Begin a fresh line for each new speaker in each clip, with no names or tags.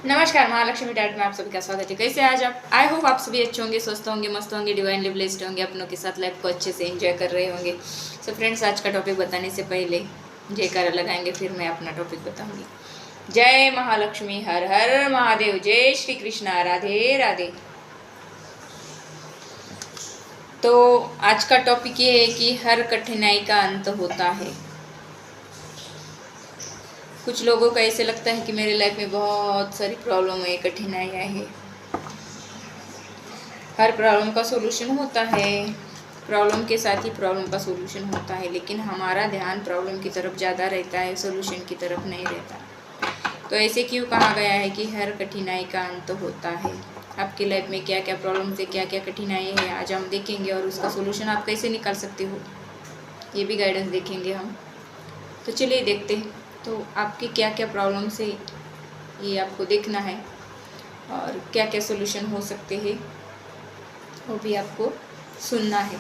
नमस्कार, महालक्ष्मी डाइट में आप सभी का स्वागत है। कैसे आज आप? आई होप आप सभी अच्छे होंगे, स्वस्थ होंगे, मस्त होंगे, डिवाइनली ब्लेस्ड होंगे, अपनों के साथ लाइफ को अच्छे से एंजॉय कर रहे होंगे। सो फ्रेंड्स, आज का टॉपिक बताने से पहले जयकारा लगाएंगे, फिर मैं अपना टॉपिक बताऊंगी। जय महालक्ष्मी, हर हर महादेव, जय श्री कृष्णा, राधे राधे। तो आज का टॉपिक ये है कि हर कठिनाई का अंत होता है। कुछ लोगों को ऐसे लगता है कि मेरे लाइफ में बहुत सारी प्रॉब्लम है, कठिनाइयाँ हैं। हर प्रॉब्लम का सोल्यूशन होता है, प्रॉब्लम के साथ ही प्रॉब्लम का सोल्यूशन होता है, लेकिन हमारा ध्यान प्रॉब्लम की तरफ ज़्यादा रहता है, सोल्यूशन की तरफ नहीं रहता। तो ऐसे क्यों कहा गया है कि हर कठिनाई का अंत होता है। आपकी लाइफ में क्या क्या प्रॉब्लम है, क्या क्या कठिनाई है, आज हम देखेंगे, और उसका सोल्यूशन आप कैसे निकाल सकते हो ये भी गाइडेंस देखेंगे हम। तो चलिए देखते हैं। तो आपकी क्या क्या प्रॉब्लम है ये आपको देखना है, और क्या क्या सोल्यूशन हो सकते हैं वो भी आपको सुनना है।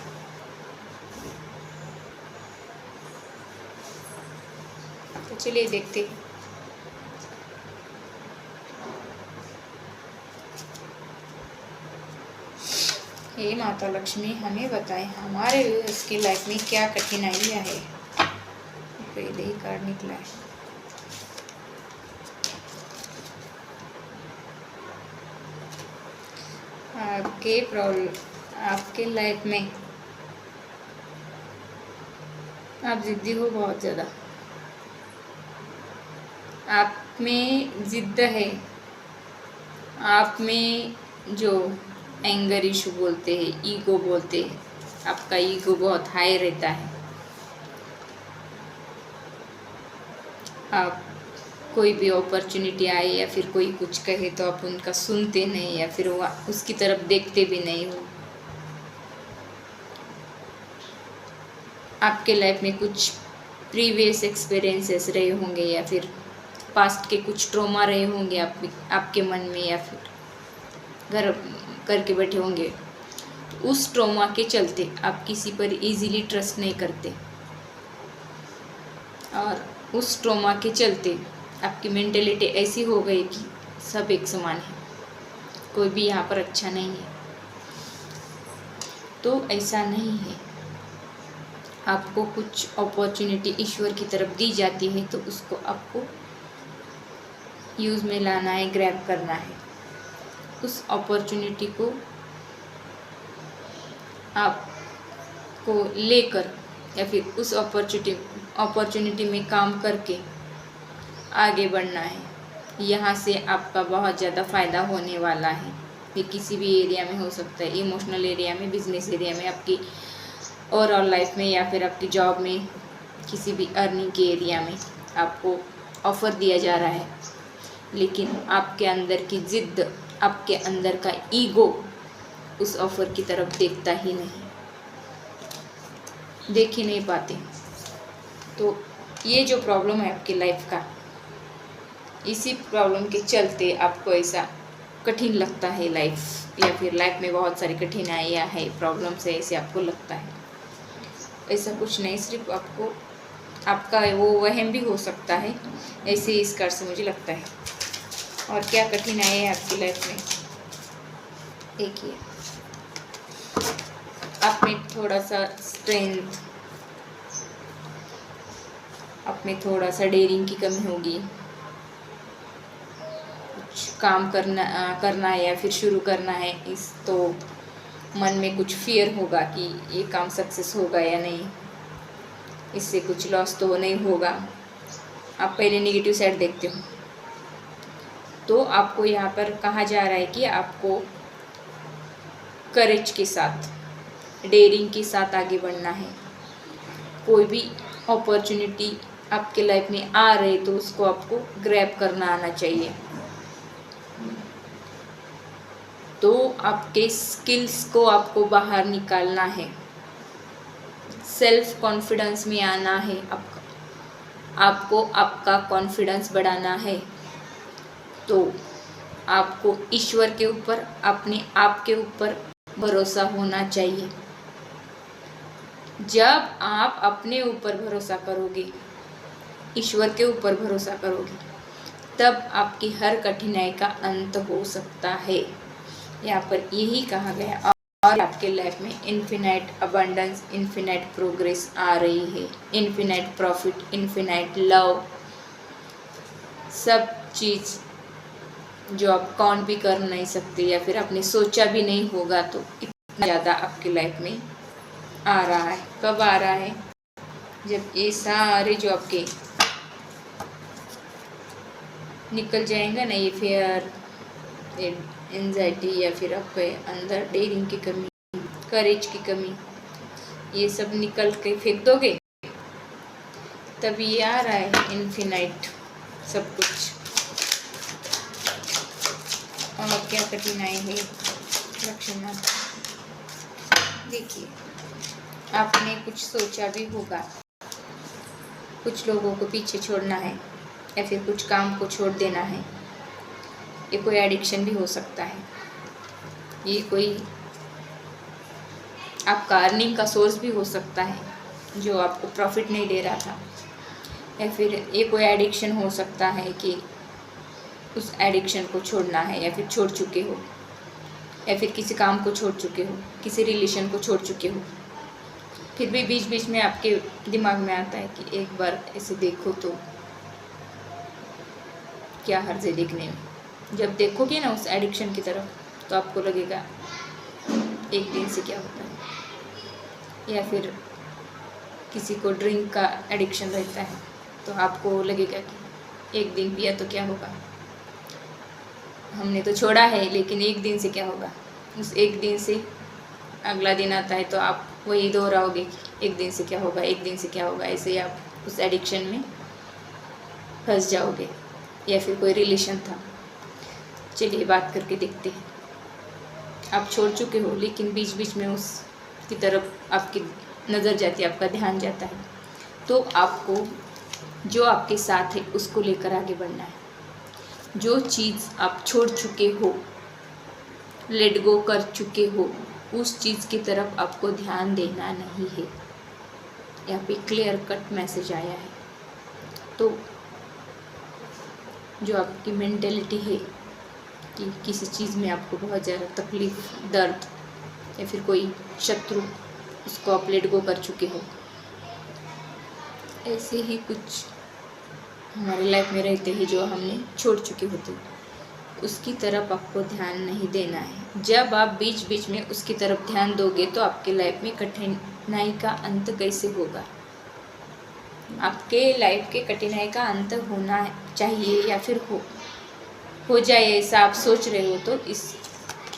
तो चलिए देखते हैं। हे माता लक्ष्मी, हमें बताएं हमारे उसकी लाइफ में क्या कठिनाइयाँ है। पहले ही कार्ड निकला है। आपके प्रॉब्लम, आपके लाइफ में आप जिद्दी हो बहुत ज़्यादा, आप में जिद्द है, आप में जो एंगर इशू बोलते हैं, ईगो बोलते हैं, आपका ईगो बहुत हाई रहता है। आप कोई भी अपॉर्चुनिटी आए या फिर कोई कुछ कहे तो आप उनका सुनते नहीं, या फिर वो उसकी तरफ देखते भी नहीं हो। आपके लाइफ में कुछ प्रीवियस एक्सपीरियंसेस रहे होंगे, या फिर पास्ट के कुछ ट्रॉमा रहे होंगे आपके मन में, या फिर घर करके बैठे होंगे। उस ट्रॉमा के चलते आप किसी पर इजीली ट्रस्ट नहीं करते, और उस ट्रॉमा के चलते आपकी मेंटेलिटी ऐसी हो गई कि सब एक समान है, कोई भी यहाँ पर अच्छा नहीं है। तो ऐसा नहीं है। आपको कुछ अपॉर्चुनिटी ईश्वर की तरफ दी जाती है, तो उसको आपको यूज़ में लाना है, ग्रैब करना है। उस अपॉर्चुनिटी को आपको लेकर, या फिर उस अपॉर्चुनिटी में काम करके आगे बढ़ना है। यहाँ से आपका बहुत ज़्यादा फ़ायदा होने वाला है। ये किसी भी एरिया में हो सकता है, इमोशनल एरिया में, बिजनेस एरिया में, आपकी ओवरऑल लाइफ में, या फिर आपकी जॉब में, किसी भी अर्निंग के एरिया में आपको ऑफ़र दिया जा रहा है, लेकिन आपके अंदर की ज़िद्द, आपके अंदर का ईगो उस ऑफ़र की तरफ देखता ही नहीं, देख ही नहीं पाते। तो ये जो प्रॉब्लम है आपकी लाइफ का, इसी प्रॉब्लम के चलते आपको ऐसा कठिन लगता है लाइफ, या फिर लाइफ में बहुत सारी कठिनाइयाँ है, प्रॉब्लम से ऐसे आपको लगता है। ऐसा कुछ नहीं, सिर्फ आपको आपका वो वहम भी हो सकता है, ऐसे इस कार्ड से मुझे लगता है। और क्या कठिनाई है आपकी लाइफ में, देखिए। आप में थोड़ा सा स्ट्रेंथ, आप में थोड़ा सा डेयरिंग की कमी होगी। कुछ काम करना है या फिर शुरू करना है, इस तो मन में कुछ फियर होगा कि ये काम सक्सेस होगा या नहीं, इससे कुछ लॉस तो नहीं होगा। आप पहले नेगेटिव साइड देखते हो। तो आपको यहाँ पर कहा जा रहा है कि आपको करेज के साथ, डेयरिंग के साथ आगे बढ़ना है। कोई भी अपॉर्चुनिटी आपके लाइफ में आ रही तो उसको आपको ग्रैब करना आना चाहिए। तो आपके स्किल्स को आपको बाहर निकालना है, सेल्फ कॉन्फिडेंस में आना है, आपको आपका कॉन्फिडेंस बढ़ाना है। तो आपको ईश्वर के ऊपर, अपने आप के ऊपर भरोसा होना चाहिए। जब आप अपने ऊपर भरोसा करोगे, ईश्वर के ऊपर भरोसा करोगे, तब आपकी हर कठिनाई का अंत हो सकता है। यहाँ पर यही कहा गया। और आपके लाइफ में इन्फिनाइट अबंडेंस, इन्फिनाइट प्रोग्रेस आ रही है, इन्फिनाइट प्रॉफिट, इन्फिनाइट लव, सब चीज़ जो आप काउंट भी कर नहीं सकते या फिर आपने सोचा भी नहीं होगा, तो इतना ज़्यादा आपकी लाइफ में आ रहा है। कब आ रहा है? जब ये सारे जो आपके निकल जाएंगे ना, ये फियर, एंजाइटी या फिर आपके अंदर डेयरिंग की कमी, करेज की कमी, ये सब निकल के फेंक दोगे, तब ये आ रहा है इन्फिनाइट सब कुछ। और क्या कठिनाई है लक्ष्मण? देखिए, आपने कुछ सोचा भी होगा, कुछ लोगों को पीछे छोड़ना है या फिर कुछ काम को छोड़ देना है। ये कोई एडिक्शन भी हो सकता है, ये कोई आपका अर्निंग का सोर्स भी हो सकता है जो आपको प्रॉफिट नहीं दे रहा था, या फिर ये कोई एडिक्शन हो सकता है कि उस एडिक्शन को छोड़ना है या फिर छोड़ चुके हो, या फिर किसी काम को छोड़ चुके हो, किसी रिलेशन को छोड़ चुके हो। फिर भी बीच बीच में आपके दिमाग में आता है कि एक बार ऐसे देखो तो क्या हर्ज है देखने में। जब देखोगे ना उस एडिक्शन की तरफ, तो आपको लगेगा एक दिन से क्या होता है। या फिर किसी को ड्रिंक का एडिक्शन रहता है, तो आपको लगेगा कि एक दिन पिया तो क्या होगा, हमने तो छोड़ा है, लेकिन एक दिन से क्या होगा। उस एक दिन से अगला दिन आता है तो आप वही दोहराओगे कि एक दिन से क्या होगा, एक दिन से क्या होगा। ऐसे ही आप उस एडिक्शन में फंस जाओगे। या फिर कोई रिलेशन था, चलिए बात करके देखते हैं, आप छोड़ चुके हो लेकिन बीच बीच में उसकी तरफ आपकी नज़र जाती है, आपका ध्यान जाता है, तो आपको जो आपके साथ है उसको लेकर आगे बढ़ना है। जो चीज़ आप छोड़ चुके हो, लेट गो कर चुके हो, उस चीज़ की तरफ आपको ध्यान देना नहीं है। यहाँ पे क्लियर कट मैसेज आया है। तो जो आपकी मेंटेलिटी है कि किसी चीज़ में आपको बहुत ज़्यादा तकलीफ़, दर्द या फिर कोई शत्रु, उसको आप लेट गो कर चुके हो, ऐसे ही कुछ हमारे लाइफ में रहते हैं जो हमने छोड़ चुके होते, उसकी तरफ आपको ध्यान नहीं देना है। जब आप बीच बीच में उसकी तरफ ध्यान दोगे तो आपके लाइफ में कठिनाई का अंत कैसे होगा। आपके लाइफ के कठिनाई का अंत होना चाहिए या फिर हो जाए ऐसा आप सोच रहे हो, तो इस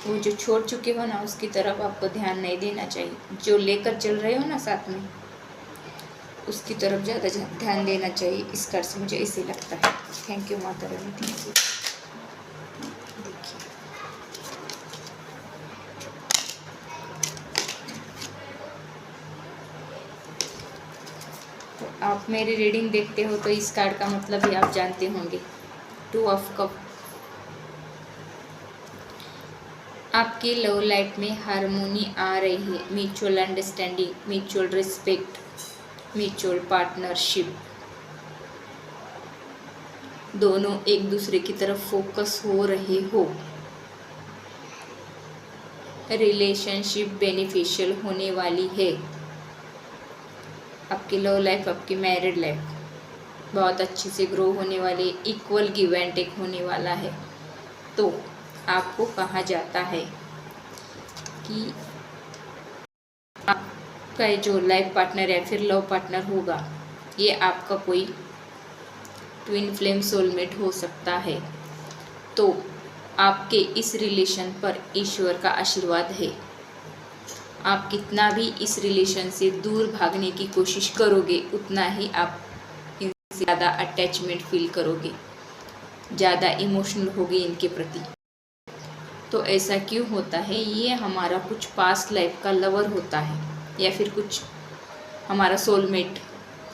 वो जो छोड़ चुके हो ना, उसकी तरफ आपको ध्यान नहीं देना चाहिए। जो लेकर चल रहे हो ना साथ में, उसकी तरफ ज़्यादा ध्यान देना चाहिए। इस कार्ड से मुझे ऐसे लगता है। Thank you Mata Rani, thank you. तो आप मेरी रीडिंग देखते हो तो इस कार्ड का मतलब भी आप जानते होंगे। 2 ऑफ कप। आपकी लव लाइफ में हारमोनी आ रही है, mutual understanding, mutual respect, mutual partnership, दोनों एक दूसरे की तरफ फोकस हो रहे हो। रिलेशनशिप बेनिफिशियल होने वाली है। आपकी लव लाइफ, आपकी मैरिड लाइफ बहुत अच्छे से ग्रो होने वाली, इक्वल गिव एंड टेक होने वाला है। तो आपको कहा जाता है कि आपका जो लाइफ पार्टनर या फिर लव पार्टनर होगा, ये आपका कोई ट्विन फ्लेम सोलमेट हो सकता है। तो आपके इस रिलेशन पर ईश्वर का आशीर्वाद है। आप कितना भी इस रिलेशन से दूर भागने की कोशिश करोगे, उतना ही आप इनसे ज़्यादा अटैचमेंट फील करोगे, ज़्यादा इमोशनल होगे इनके प्रति। तो ऐसा क्यों होता है? ये हमारा कुछ पास्ट लाइफ का लवर होता है, या फिर कुछ हमारा सोलमेट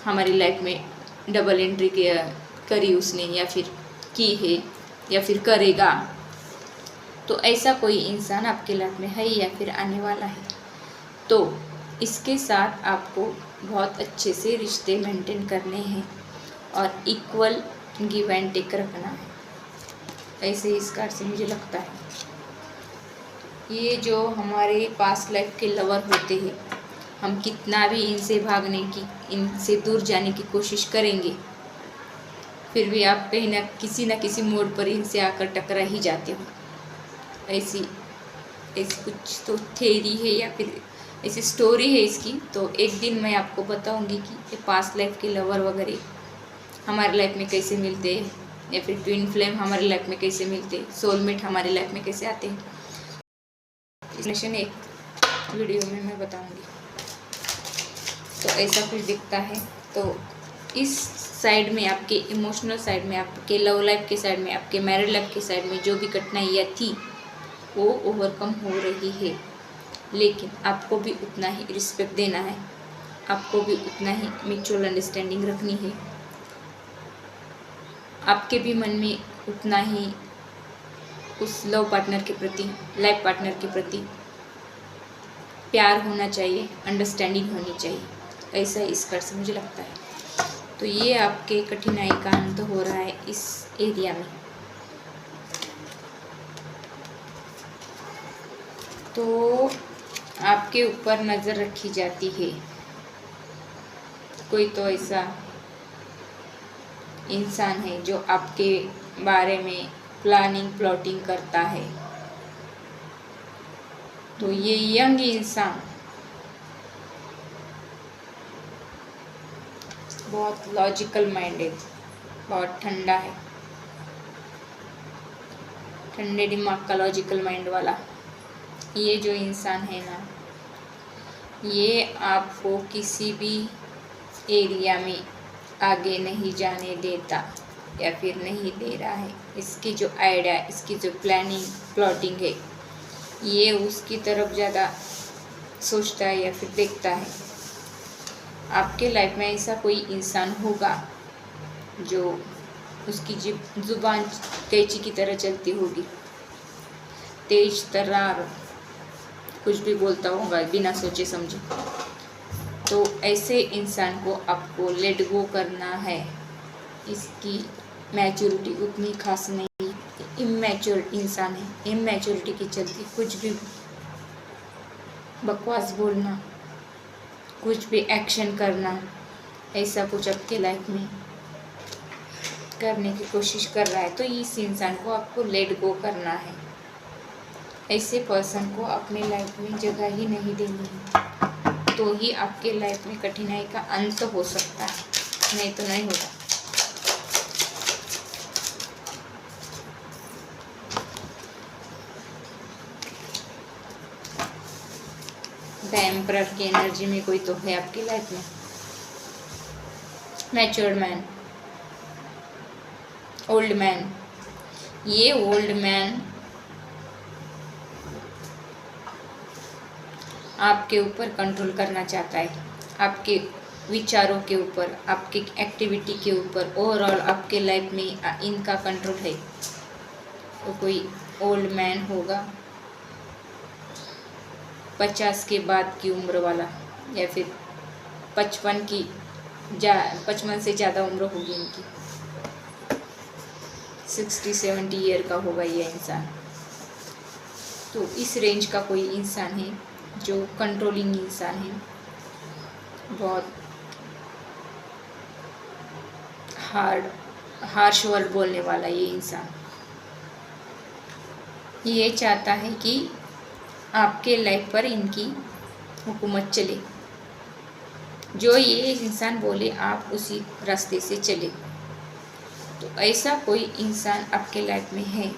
हमारी लाइफ में डबल एंट्री करी उसने, या फिर की है, या फिर करेगा। तो ऐसा कोई इंसान आपके लाइफ में है या फिर आने वाला है। तो इसके साथ आपको बहुत अच्छे से रिश्ते मेंटेन करने हैं और इक्वल गिव एंड टेक रखना है। ऐसे इस कार्ड से मुझे लगता है। ये जो हमारे पास्ट लाइफ के लवर होते हैं, हम कितना भी इनसे भागने की, इनसे दूर जाने की कोशिश करेंगे, फिर भी आप कहीं ना किसी मोड़ पर इनसे आकर टकरा ही जाते हो। ऐसी कुछ तो थ्योरी है या फिर ऐसी स्टोरी है इसकी। तो एक दिन मैं आपको बताऊंगी कि ये पास्ट लाइफ के लवर वगैरह हमारे लाइफ में कैसे मिलते हैं, या फिर ट्विन फ्लेम हमारे लाइफ में कैसे मिलते हैं, सोलमेट हमारे लाइफ में कैसे आते हैं। इसमें एक वीडियो में मैं बताऊंगी। तो ऐसा कुछ दिखता है। तो इस साइड में, आपके इमोशनल साइड में, आपके लव लाइफ के साइड में, आपके मैरिड लाइफ के साइड में जो भी कठिनाइयाँ थी वो ओवरकम हो रही है। लेकिन आपको भी उतना ही रिस्पेक्ट देना है, आपको भी उतना ही म्यूचुअल अंडरस्टैंडिंग रखनी है, आपके भी मन में उतना ही उस लव पार्टनर के प्रति, लाइफ पार्टनर के प्रति प्यार होना चाहिए, अंडरस्टैंडिंग होनी चाहिए। ऐसा इस कार्ड से मुझे लगता है। तो ये आपके कठिनाई का अंत हो रहा है इस एरिया में। तो आपके ऊपर नज़र रखी जाती है। कोई तो ऐसा इंसान है जो आपके बारे में प्लानिंग प्लॉटिंग करता है। तो ये यंग इंसान बहुत लॉजिकल माइंड है, बहुत ठंडा है, ठंडे दिमाग का लॉजिकल माइंड वाला ये जो इंसान है ना, ये आपको किसी भी एरिया में आगे नहीं जाने देता या फिर नहीं दे रहा है। इसकी जो आइडिया, इसकी जो प्लानिंग प्लॉटिंग है, ये उसकी तरफ ज़्यादा सोचता है या फिर देखता है। आपके लाइफ में ऐसा कोई इंसान होगा जो उसकी जुबान कैंची की तरह चलती होगी, तेज तर्रार कुछ भी बोलता होगा बिना सोचे समझे। तो ऐसे इंसान को आपको लेट गो करना है। इसकी मैच्योरिटी उतनी खास नहीं, इमैच्योर इंसान है। इमैच्योरिटी की चलती कुछ भी बकवास बोलना, कुछ भी एक्शन करना, ऐसा कुछ आपके लाइफ में करने की कोशिश कर रहा है। तो इस इंसान को आपको लेट गो करना है। ऐसे पर्सन को अपने लाइफ में जगह ही नहीं देनी है, तो ही आपके लाइफ में कठिनाई का अंत हो सकता है, नहीं तो नहीं होगा। द एम्परर की एनर्जी में कोई तो है आपकी लाइफ में। Matured man, old man. ये ओल्ड मैन आपके ऊपर कंट्रोल करना चाहता है, आपके विचारों के ऊपर, आपकी एक्टिविटी के ऊपर, ओवरऑल आपके लाइफ में इनका कंट्रोल है। तो कोई ओल्ड मैन होगा 50 के बाद की उम्र वाला, या फिर 55 से ज़्यादा उम्र होगी इनकी, 60-70 ईयर का होगा ये इंसान। तो इस रेंज का कोई इंसान है जो कंट्रोलिंग इंसान है, बहुत हार्श वर्ड बोलने वाला ये इंसान। ये चाहता है कि आपके लाइफ पर इनकी हुकूमत चले, जो ये इंसान बोले आप उसी रास्ते से चले। तो ऐसा कोई इंसान आपके लाइफ में है।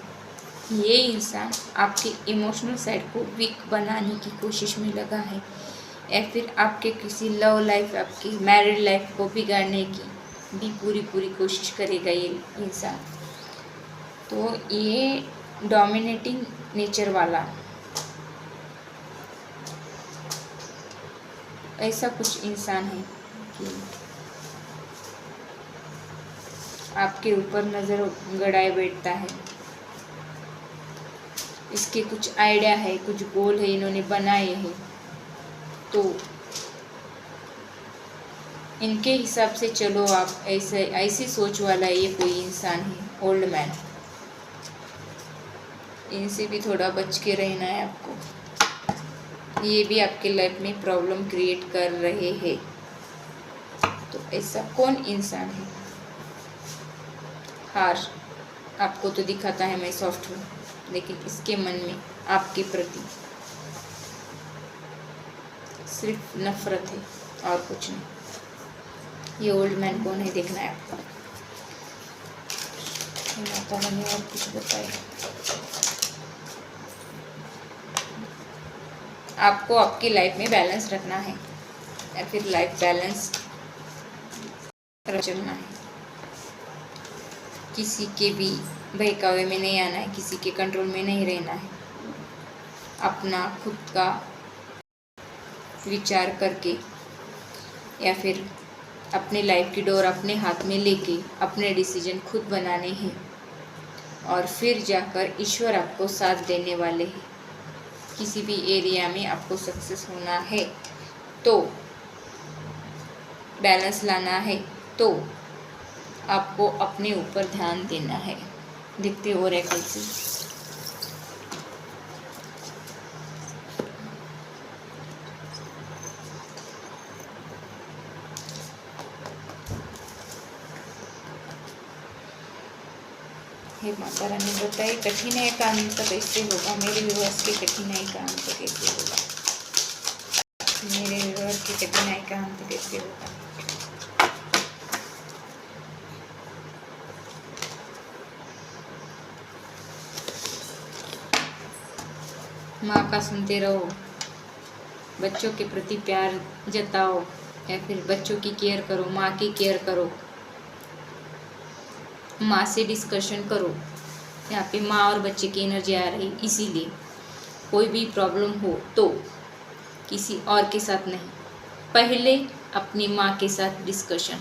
ये इंसान आपके इमोशनल साइड को वीक बनाने की कोशिश में लगा है, या फिर आपके किसी लव लाइफ, आपकी मैरिड लाइफ को बिगाड़ने की भी पूरी कोशिश करेगा ये इंसान। तो ये डोमिनेटिंग नेचर वाला ऐसा कुछ इंसान है कि आपके ऊपर नज़र गड़ाए बैठता है। इसके कुछ आइडिया है, कुछ गोल है इन्होंने बनाए हैं, तो इनके हिसाब से चलो आप। ऐसी सोच वाला ये कोई इंसान है, ओल्ड मैन। इनसे भी थोड़ा बच के रहना है आपको। ये भी आपके लाइफ में प्रॉब्लम क्रिएट कर रहे हैं। तो ऐसा कौन इंसान है? हार आपको तो दिखाता है मैं सॉफ्ट हूँ, लेकिन इसके मन में आपके प्रति सिर्फ नफरत है और कुछ नहीं। ये ओल्ड मैन कौन है देखना है आपको। माता रानी और कुछ बताए। आपको आपकी लाइफ में बैलेंस रखना है या फिर लाइफ बैलेंस रचना है। किसी के भी बहकावे में नहीं आना है, किसी के कंट्रोल में नहीं रहना है। अपना खुद का विचार करके या फिर अपने लाइफ की डोर अपने हाथ में लेके अपने डिसीजन खुद बनाने हैं और फिर जाकर ईश्वर आपको साथ देने वाले हैं। किसी भी एरिया में आपको सक्सेस होना है तो बैलेंस लाना है तो आपको अपने ऊपर ध्यान देना है। देखते हो ओरेकल से हे माता रानी बताइए कठिनाई का अंत कैसे होगा। मेरे व्यूअर्स की कठिनाई का अंत कैसे होगा। मेरे व्यूअर्स की कठिनाई का अंत कैसे होगा। माँ का सुनते रहो, बच्चों के प्रति प्यार जताओ या फिर बच्चों की केयर करो, माँ की केयर करो, माँ से डिस्कशन करो। यहाँ पे माँ और बच्चे की एनर्जी आ रही, इसीलिए कोई भी प्रॉब्लम हो तो किसी और के साथ नहीं, पहले अपनी माँ के साथ डिस्कशन,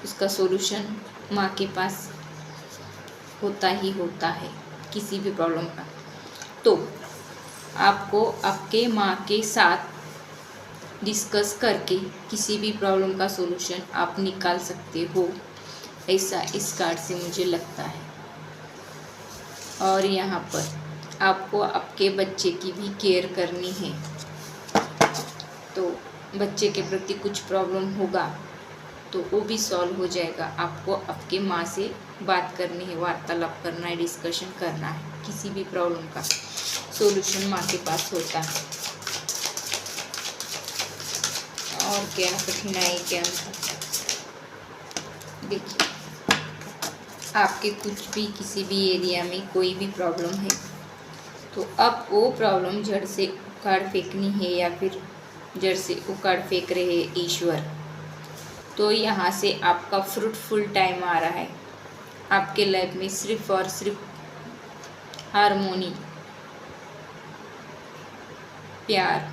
उसका सॉल्यूशन माँ के पास होता ही होता है किसी भी प्रॉब्लम का। तो आपको आपके माँ के साथ डिस्कस करके किसी भी प्रॉब्लम का सॉल्यूशन आप निकाल सकते हो, ऐसा इस कार्ड से मुझे लगता है। और यहाँ पर आपको आपके बच्चे की भी केयर करनी है। तो बच्चे के प्रति कुछ प्रॉब्लम होगा तो वो भी सॉल्व हो जाएगा। आपको आपके माँ से बात करनी है, वार्तालाप करना है, डिस्कशन करना है। किसी भी प्रॉब्लम का सॉल्यूशन माँ के पास होता है। और क्या कठिनाई क्या देखिए, आपके कुछ भी किसी भी एरिया में कोई भी प्रॉब्लम है तो अब वो प्रॉब्लम जड़ से उखाड़ फेंकनी है या फिर जड़ से उखाड़ फेंक रहे ईश्वर। तो यहाँ से आपका फ्रूटफुल टाइम आ रहा है। आपके लाइफ में सिर्फ और सिर्फ हारमोनी, प्यार,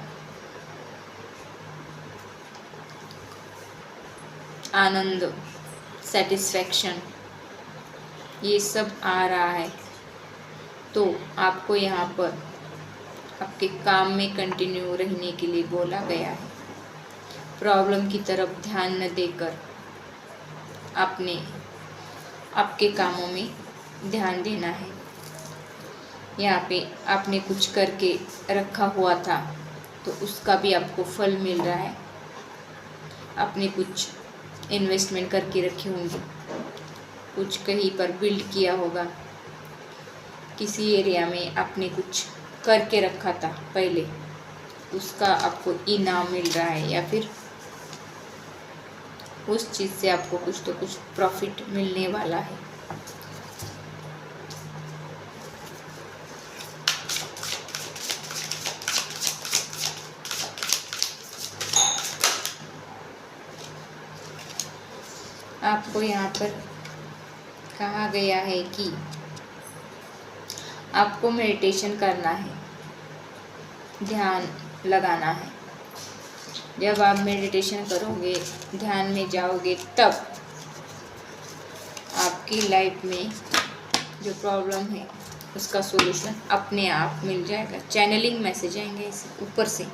आनंद, सेटिस्फैक्शन ये सब आ रहा है। तो आपको यहाँ पर आपके काम में कंटिन्यू रहने के लिए बोला गया है। प्रॉब्लम की तरफ ध्यान न देकर आपके कामों में ध्यान देना है। यहाँ पे आपने कुछ करके रखा हुआ था तो उसका भी आपको फल मिल रहा है। आपने कुछ इन्वेस्टमेंट करके रखी होंगी, कुछ कहीं पर बिल्ड किया होगा, किसी एरिया में आपने कुछ करके रखा था पहले, उसका आपको इनाम मिल रहा है या फिर उस चीज़ से आपको कुछ तो कुछ प्रॉफिट मिलने वाला है। आपको यहाँ पर कहा गया है कि आपको मेडिटेशन करना है, ध्यान लगाना है। जब आप मेडिटेशन करोगे, ध्यान में जाओगे, तब आपकी लाइफ में जो प्रॉब्लम है उसका सॉल्यूशन अपने आप मिल जाएगा। चैनलिंग मैसेज आएंगे ऐसे ऊपर से,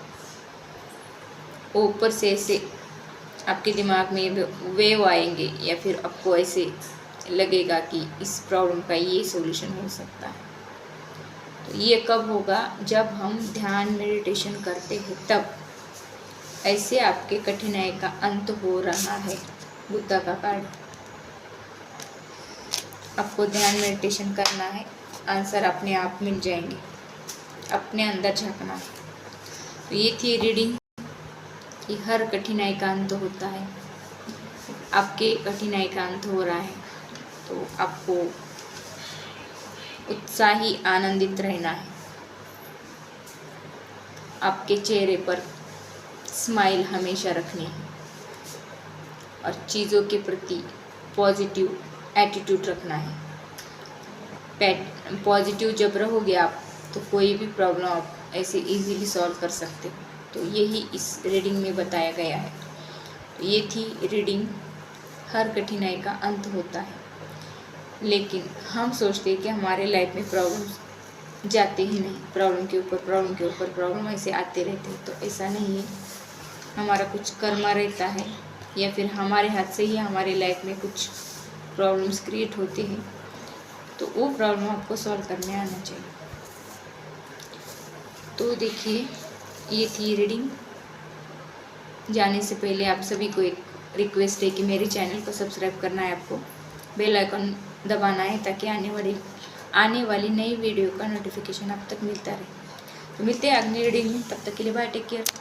ऊपर से ऐसे आपके दिमाग में वेव आएंगे या फिर आपको ऐसे लगेगा कि इस प्रॉब्लम का ये सॉल्यूशन हो सकता है। ये कब होगा? जब हम ध्यान मेडिटेशन करते हैं तब। ऐसे आपके कठिनाई का अंत हो रहा है। बुद्धा का कार्ड। आपको ध्यान मेडिटेशन करना है, आंसर अपने आप मिल जाएंगे। अपने अंदर झांकना है। तो ये थी रीडिंग कि हर कठिनाई का अंत होता है। आपके कठिनाई का अंत हो रहा है तो आपको उत्साही आनंदित रहना है। आपके चेहरे पर स्माइल हमेशा रखनी है और चीज़ों के प्रति पॉजिटिव एटीट्यूड रखना है। पॉजिटिव जब रहोगे आप तो कोई भी प्रॉब्लम आप ऐसे इजीली सॉल्व कर सकते हो। तो यही इस रीडिंग में बताया गया है। तो ये थी रीडिंग, हर कठिनाई का अंत होता है, लेकिन हम सोचते हैं कि हमारे लाइफ में प्रॉब्लम जाते ही नहीं, प्रॉब्लम के ऊपर प्रॉब्लम के ऊपर प्रॉब्लम ऐसे आते रहते हैं। तो ऐसा नहीं है, हमारा कुछ कर्मा रहता है या फिर हमारे हाथ से ही हमारे लाइफ में कुछ प्रॉब्लम्स क्रिएट होते हैं। तो वो प्रॉब्लम आपको सॉल्व करने आना चाहिए। तो देखिए, ये थी रीडिंग। जाने से पहले आप सभी को एक रिक्वेस्ट है कि मेरे चैनल को सब्सक्राइब करना है, आपको बेल आइकन दबाना है ताकि आने वाली नई वीडियो का नोटिफिकेशन आप तक मिलता रहे। तो मिलते हैं अगली रीडिंग में, तब तक के लिए बाय, टेक केयर।